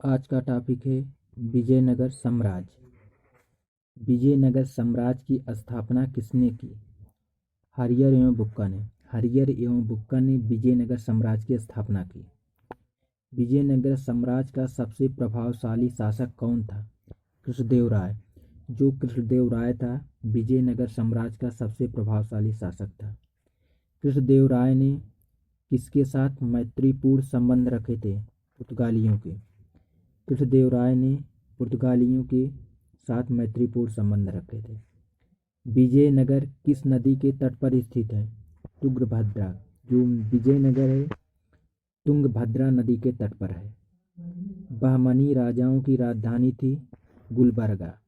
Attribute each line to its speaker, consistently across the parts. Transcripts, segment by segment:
Speaker 1: आज का टॉपिक है विजयनगर साम्राज्य। विजयनगर साम्राज्य की स्थापना किसने की? हरियर एवं बुक्का ने। हरियर एवं बुक्का ने विजयनगर साम्राज्य की स्थापना की। विजयनगर साम्राज्य का सबसे प्रभावशाली शासक कौन था? कृष्णदेव राय। जो कृष्णदेव राय था विजयनगर साम्राज्य का सबसे प्रभावशाली शासक था। कृष्णदेव राय ने किसके साथ मैत्रीपूर्ण संबंध रखे थे? पुर्तगालियों के। कृष्णदेव राय ने पुर्तगालियों के साथ मैत्रीपूर्ण संबंध रखे थे। विजयनगर किस नदी के तट पर स्थित है? तुंगभद्रा। जो विजयनगर है तुंगभद्रा नदी के तट पर है। बहमनी राजाओं की राजधानी थी गुलबर्गा।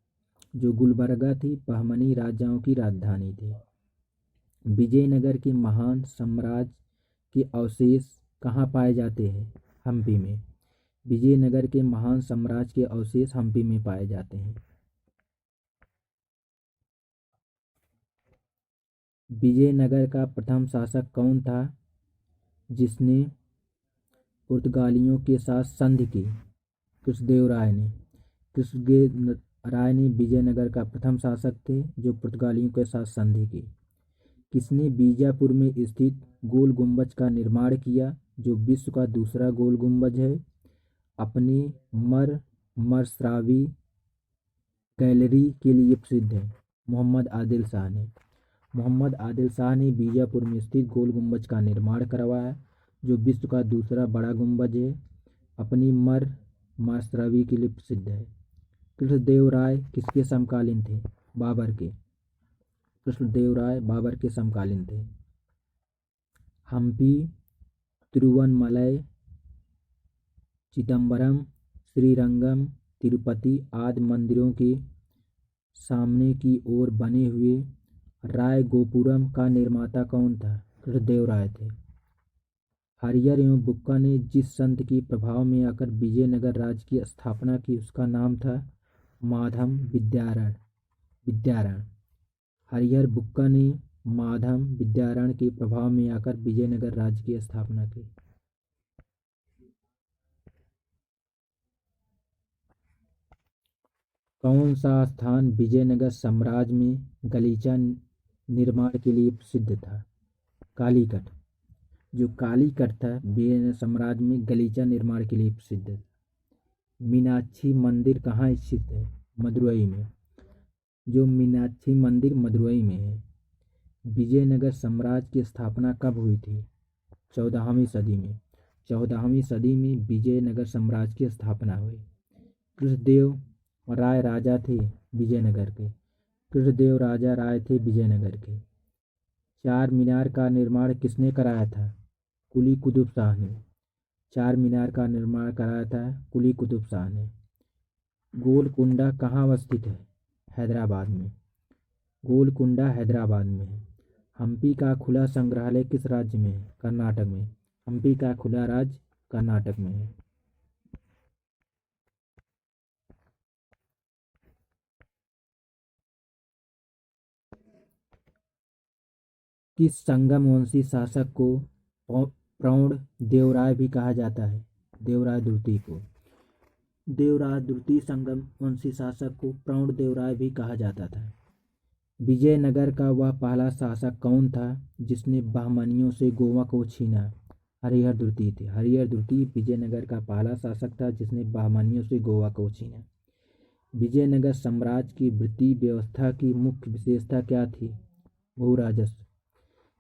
Speaker 1: जो गुलबर्गा थी बहमनी राजाओं की राजधानी थी। विजयनगर के महान साम्राज्य के अवशेष कहाँ पाए जाते हैं? हम्पी में। विजयनगर के महान साम्राज्य के अवशेष हम्पी में पाए जाते हैं। विजयनगर का प्रथम शासक कौन था जिसने पुर्तगालियों के साथ संधि की? कृष्णदेव राय ने। कृष्णदेव राय ने विजयनगर का प्रथम शासक थे जो पुर्तगालियों के साथ संधि की। किसने बीजापुर में स्थित गोल गुंबज का निर्माण किया जो विश्व का दूसरा गोल गुंबज है? अपने मरमरश्रावी गैलरी के लिए प्रसिद्ध है। मोहम्मद आदिल शाह ने। मोहम्मद आदिल शाह ने बीजापुर में स्थित गोल गुंबज का निर्माण करवाया जो विश्व का दूसरा बड़ा गुंबज है। अपनी मरमरश्रावी के लिए प्रसिद्ध है। कृष्णदेव राय किसके समकालीन थे? बाबर के। कृष्णदेव राय बाबर के समकालीन थे। हम्पी, तिरुवन्नमलई, चिदम्बरम, श्रीरंगम, तिरुपति आदि मंदिरों के सामने की ओर बने हुए रायगोपुरम का निर्माता कौन था? कृष्णदेव राय थे। हरियर एवं बुक्का ने जिस संत के प्रभाव में आकर विजयनगर राज्य की स्थापना की उसका नाम था माधव विद्यारण। हरिहर बुक्का ने माधव विद्यारण के प्रभाव में आकर विजयनगर राज्य की स्थापना की। कौन सा स्थान विजयनगर साम्राज्य में गलीचा निर्माण के लिए प्रसिद्ध था? कालीकट। जो कालीकट था विजयनगर साम्राज्य में गलीचा निर्माण के लिए प्रसिद्ध है। मीनाक्षी मंदिर कहाँ स्थित है? मदुरई में। जो मीनाक्षी मंदिर मदुरई में है। विजयनगर साम्राज्य की स्थापना कब हुई थी? 14वीं सदी में। 14वीं सदी में विजयनगर साम्राज्य की स्थापना हुई। कृष्णदेव राय राजा थे विजयनगर के। कृष्णदेव राजा राय थे विजयनगर के। चार मीनार का निर्माण किसने कराया था? कुली कुतुब शाह ने। चार मीनार का निर्माण कराया था कुली कुतुब शाह ने। गोलकुंडा कहाँ अवस्थित है? हैदराबाद में। गोलकुंडा हैदराबाद में है। हम्पी का खुला संग्रहालय किस राज्य में है? कर्नाटक में। हम्पी का खुला राज्य कर्नाटक में है। किस संगम वंशी शासक को प्रौढ़ देवराय भी कहा जाता है? देवराय द्वितीय को। देवराय द्वितीय संगम वंशी शासक को प्रौढ़ देवराय भी कहा जाता था। विजयनगर का वह पहला शासक कौन था जिसने बहमनियों से गोवा को छीना? हरिहर द्वितीय थे। हरिहर द्वितीय विजयनगर का पहला शासक था जिसने बहमनियों से गोवा को छीना। विजयनगर साम्राज्य की वित्तीय व्यवस्था की मुख्य विशेषता क्या थी? भू राजस्व।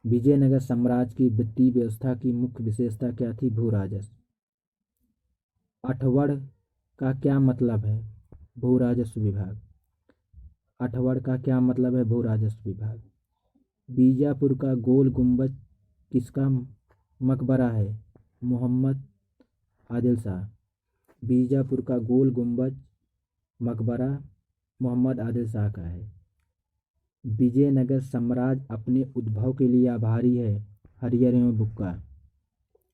Speaker 1: विजयनगर साम्राज्य की वित्तीय व्यवस्था की मुख्य विशेषता क्या थी? भू राजस्व। अठवड़ का क्या मतलब है? भू राजस्व विभाग। अठवड़ का क्या मतलब है? भू राजस्व विभाग। बीजापुर का गोल गुंबज किसका मकबरा है? मोहम्मद आदिल शाह। बीजापुर का गोल गुंबज मकबरा मोहम्मद आदिल शाह का है। विजयनगर साम्राज्य अपने उद्भव के लिए आभारी है। हरिहर एवं बुक्का।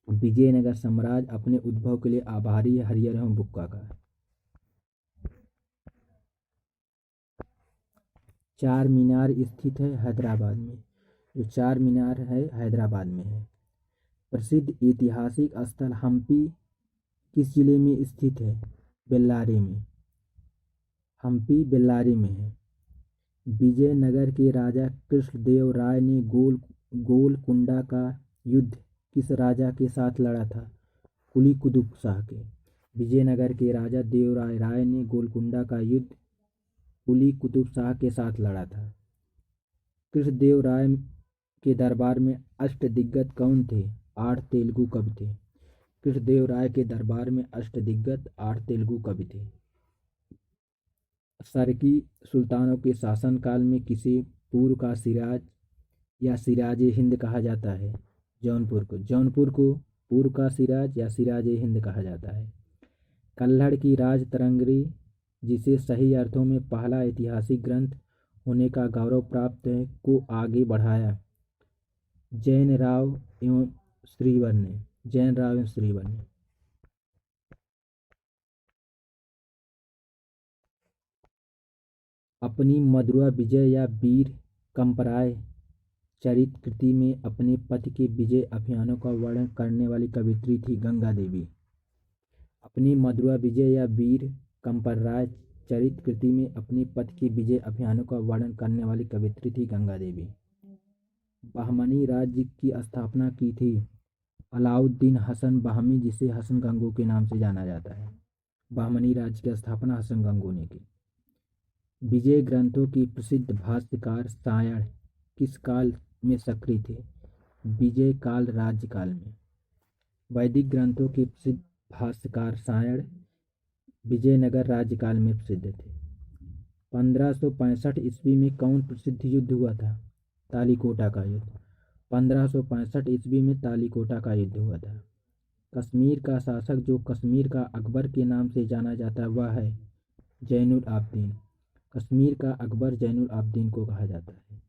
Speaker 1: विजयनगर साम्राज्य अपने उद्भव के लिए आभारी है हरिहर एवं बुक्का का। चार मीनार स्थित है हैदराबाद में। जो चार मीनार है हैदराबाद में है। प्रसिद्ध ऐतिहासिक स्थल हम्पी किस जिले में स्थित है? बेल्लारी में, हम्पी बेल्लारी में है। विजयनगर के राजा कृष्णदेव राय ने गोलकुंडा का युद्ध किस राजा के साथ लड़ा था? कुली कुतुब शाह के। विजयनगर के राजा देवराय राय ने गोलकुंडा का युद्ध कुली कुतुब शाह के साथ लड़ा था। कृष्णदेव राय के दरबार में अष्टदिग्गज कौन थे? 8 तेलुगु कवि थे। कृष्णदेव राय के दरबार में अष्टदिग्गज 8 तेलुगु कवि थे। सरकी सुल्तानों के शासनकाल में किसे पूर्व का सिराज या सिराज हिंद कहा जाता है? जौनपुर को पूर्व का सिराज या सिराज हिंद कहा जाता है। कल्हड़ की राज तरंगरी, जिसे सही अर्थों में पहला ऐतिहासिक ग्रंथ होने का गौरव प्राप्त है, को आगे बढ़ाया जैन राव एवं श्रीवर ने। अपनी मधुरा विजय या वीर कंपराय चरित कृति में अपने पति के विजय अभियानों का वर्णन करने वाली कवियत्री थी गंगा देवी। अपनी मधुरा विजय या वीर कंपराय चरित कृति में अपने पति के विजय अभियानों का वर्णन करने वाली कवियत्री थी गंगा देवी। बहमनी राज्य की स्थापना की थी अलाउद्दीन हसन बहमी, जिसे हसन गंगू के नाम से जाना जाता है। बहमनी राज्य की स्थापना हसन गंगू ने की। विजय ग्रंथों के प्रसिद्ध भाष्यकार सायण किस काल में सक्रिय थे? विजय काल राज्यकाल में। वैदिक ग्रंथों के प्रसिद्ध भाष्यकार सायण विजयनगर राज्यकाल में प्रसिद्ध थे। 1565 ईस्वी में कौन प्रसिद्ध युद्ध हुआ था? तालीकोटा का युद्ध। 1565 ईस्वी में तालीकोटा का युद्ध हुआ था। कश्मीर का शासक जो कश्मीर का अकबर के नाम से जाना जाता है वह है जैनुल आबदीन। कश्मीर का अकबर जैनुल आबदीन को कहा जाता है।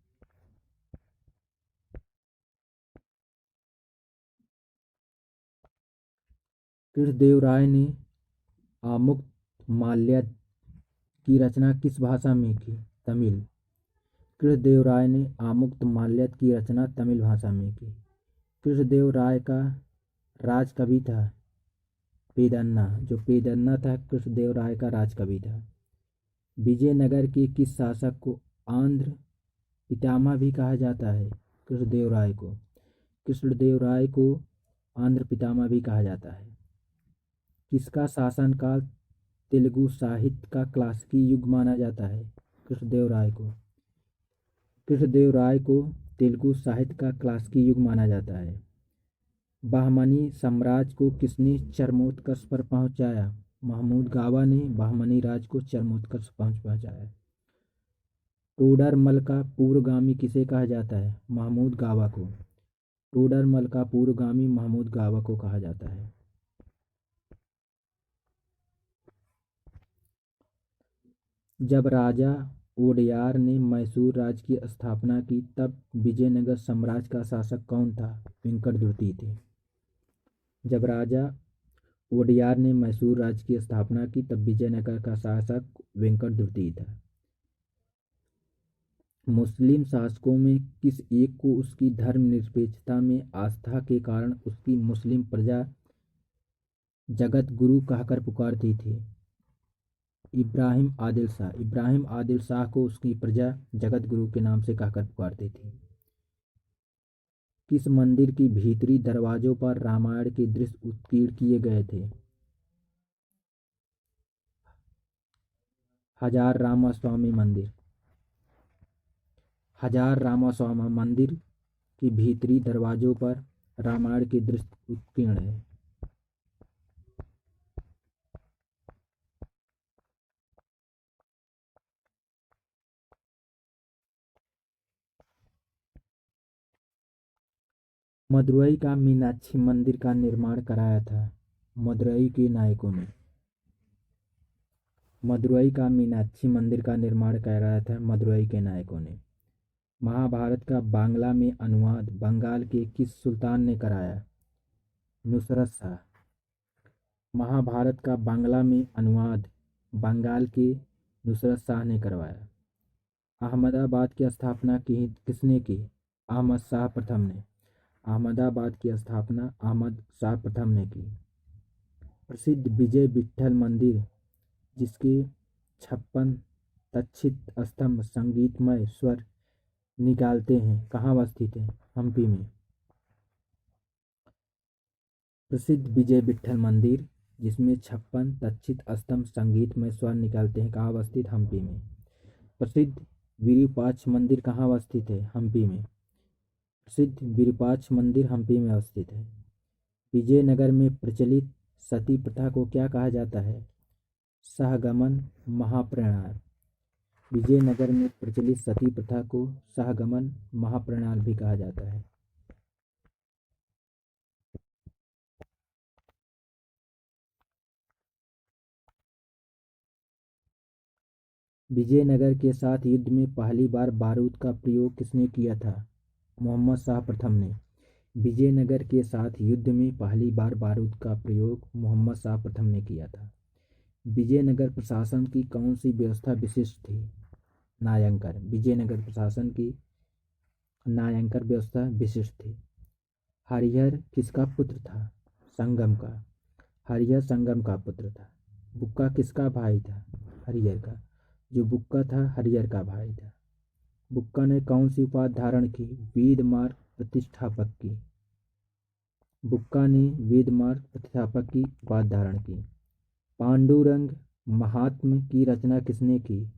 Speaker 1: कृष्णदेव राय ने आमुक्तमाल्यद की रचना किस भाषा में की? तमिल। कृष्णदेव राय ने आमुक्तमाल्यद की रचना तमिल भाषा में की। कृष्णदेव राय का राजकवि था पेदन्ना। जो पेदन्ना था कृष्णदेव राय का राजकवि था। विजयनगर के किस शासक को आंध्र पितामह भी कहा जाता है? कृष्णदेव राय को। कृष्णदेव राय को आंध्र पितामह भी कहा जाता है। किसका शासनकाल तेलुगु साहित्य का क्लासिकी युग माना जाता है? कृष्णदेव राय को। कृष्णदेव राय को तेलुगु साहित्य का क्लासिकी युग माना जाता है। बहमनी साम्राज्य को किसने चरमोत्कर्ष पर पहुंचाया? महमूद गावा ने बहमनी राज को चरमोत्कर्ष पहुंचाया। टोडरमल का पूर्वगामी किसे कहा जाता है? महमूद गावा को। टोडरमल का पूर्वगामी महमूद गावा को कहा जाता है। जब राजा वोडेयार ने मैसूर राज्य की स्थापना की तब विजयनगर साम्राज्य का शासक कौन था? वेंकट द्वितीय थे। जब राजा वोडेयार ने मैसूर राज्य की स्थापना की तब विजयनगर का शासक वेंकट द्वितीय था। मुस्लिम शासकों में किस एक को उसकी धर्मनिरपेक्षता में आस्था के कारण उसकी मुस्लिम प्रजा जगत गुरु कहकर पुकारती थी? इब्राहिम आदिल शाह को उसकी प्रजा जगत गुरु के नाम से कहकर पुकारती थी। किस मंदिर के भीतरी दरवाजों पर रामायण के दृश्य उत्कीर्ण किए गए थे? हजार रामास्वामी मंदिर के भीतरी दरवाजों पर रामायण के दृश्य उत्कीर्ण है। मदुरई का मीनाक्षी मंदिर का निर्माण कराया था मदुरई के नायकों ने। मदुरई का मीनाक्षी मंदिर का निर्माण कराया था मदुरई के नायकों ने। महाभारत का बांग्ला में अनुवाद बंगाल के किस सुल्तान ने कराया? नुसरत शाह। महाभारत का बांग्ला में अनुवाद बंगाल के नुसरत शाह ने करवाया। अहमदाबाद की स्थापना किसने की? अहमद शाह प्रथम ने। अहमदाबाद की स्थापना अहमद शाह प्रथम ने की। प्रसिद्ध विजय विट्ठल मंदिर जिसके 56 तक्षित स्तंभ संगीतमय स्वर निकालते हैं कहाँ अवस्थित है? हम्पी में। प्रसिद्ध विजय विट्ठल मंदिर जिसमें 56 तक्षित स्तंभ संगीतमय स्वर निकालते हैं कहाँ अवस्थित? हम्पी में। प्रसिद्ध विरूपाक्ष मंदिर कहाँ अवस्थित है? हम्पी में। प्रसिद्ध विरूपाक्ष मंदिर हम्पी में अवस्थित है। विजयनगर में प्रचलित सती प्रथा को क्या कहा जाता है? सहगमन महाप्रयाण। विजयनगर में प्रचलित सती प्रथा को सहगमन महाप्रयाण भी कहा जाता है। विजयनगर के साथ युद्ध में पहली बार बारूद का प्रयोग किसने किया था? मोहम्मद शाह प्रथम ने। विजयनगर के साथ युद्ध में पहली बार बारूद का प्रयोग मोहम्मद शाह प्रथम ने किया था। विजयनगर प्रशासन की कौन सी व्यवस्था विशिष्ट थी? न्यायांकर। विजयनगर प्रशासन की न्यायांकर व्यवस्था विशिष्ट थी। हरिहर किसका पुत्र था? संगम का। हरिहर संगम का पुत्र था। बुक्का किसका भाई था? हरिहर का। जो बुक्का था हरिहर का भाई था। बुक्का ने कौन सी उपाधि धारण की? वेद मार्ग प्रतिष्ठापक की। बुक्का ने वेद मार्ग प्रतिष्ठापक की उपाधि धारण की। पांडुरंग महात्म्य की रचना किसने की?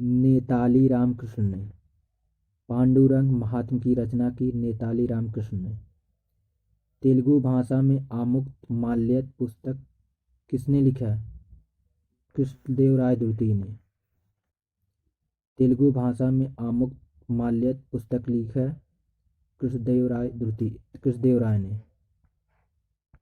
Speaker 1: नेताली रामकृष्ण ने। पांडुरंग महात्म्य की रचना की नेताली रामकृष्ण ने। तेलुगु भाषा में आमुक्त माल्यद पुस्तक किसने लिखा? कृष्णदेवराय द्वितीय ने। तेलुगु भाषा में आमुक्त माल्यद पुस्तक लिखा कृष्णदेवराय ने।